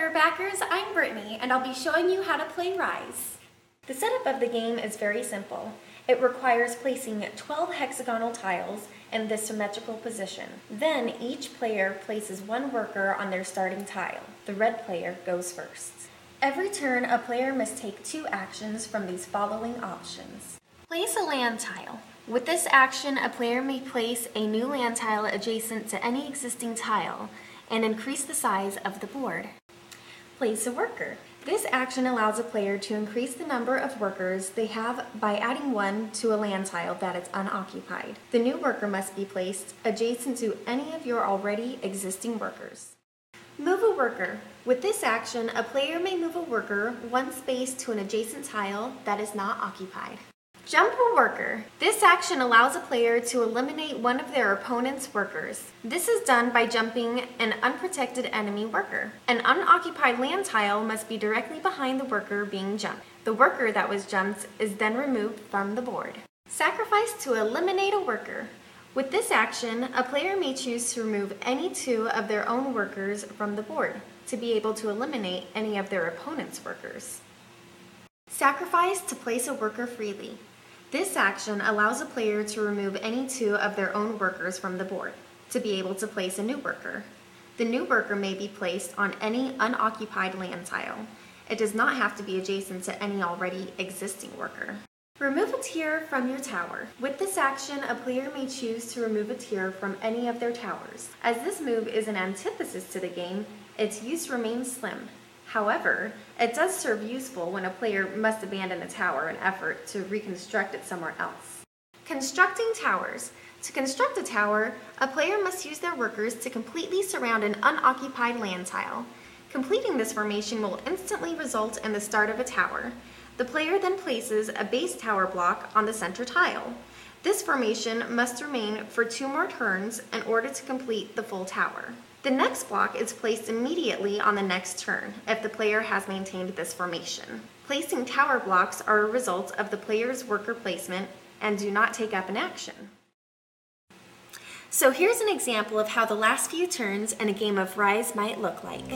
Firebackers, I'm Brittany, and I'll be showing you how to play Rise. The setup of the game is very simple. It requires placing 12 hexagonal tiles in the symmetrical position. Then each player places one worker on their starting tile. The red player goes first. Every turn, a player must take 2 actions from these following options. Place a land tile. With this action, a player may place a new land tile adjacent to any existing tile and increase the size of the board. Place a worker. This action allows a player to increase the number of workers they have by adding 1 to a land tile that is unoccupied. The new worker must be placed adjacent to any of your already existing workers. Move a worker. With this action, a player may move a worker 1 space to an adjacent tile that is not occupied. Jump a worker. This action allows a player to eliminate one of their opponent's workers. This is done by jumping an unprotected enemy worker. An unoccupied land tile must be directly behind the worker being jumped. The worker that was jumped is then removed from the board. Sacrifice to eliminate a worker. With this action, a player may choose to remove any 2 of their own workers from the board to be able to eliminate any of their opponent's workers. Sacrifice to place a worker freely. This action allows a player to remove any 2 of their own workers from the board to be able to place a new worker. The new worker may be placed on any unoccupied land tile. It does not have to be adjacent to any already existing worker. Remove a tier from your tower. With this action, a player may choose to remove a tier from any of their towers. As this move is an antithesis to the game, its use remains slim. However, it does serve useful when a player must abandon a tower in effort to reconstruct it somewhere else. Constructing towers. To construct a tower, a player must use their workers to completely surround an unoccupied land tile. Completing this formation will instantly result in the start of a tower. The player then places a base tower block on the center tile. This formation must remain for 2 more turns in order to complete the full tower. The next block is placed immediately on the next turn if the player has maintained this formation. Placing tower blocks are a result of the player's worker placement and do not take up an action. So here's an example of how the last few turns in a game of Rise might look like.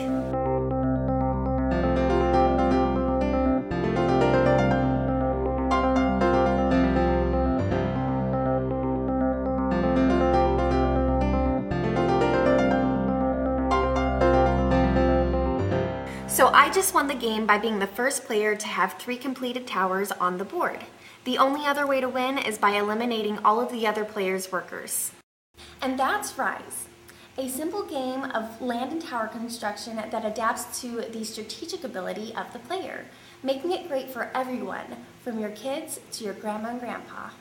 So I just won the game by being the first player to have 3 completed towers on the board. The only other way to win is by eliminating all of the other players' workers. And that's Rise, a simple game of land and tower construction that adapts to the strategic ability of the player, making it great for everyone, from your kids to your grandma and grandpa.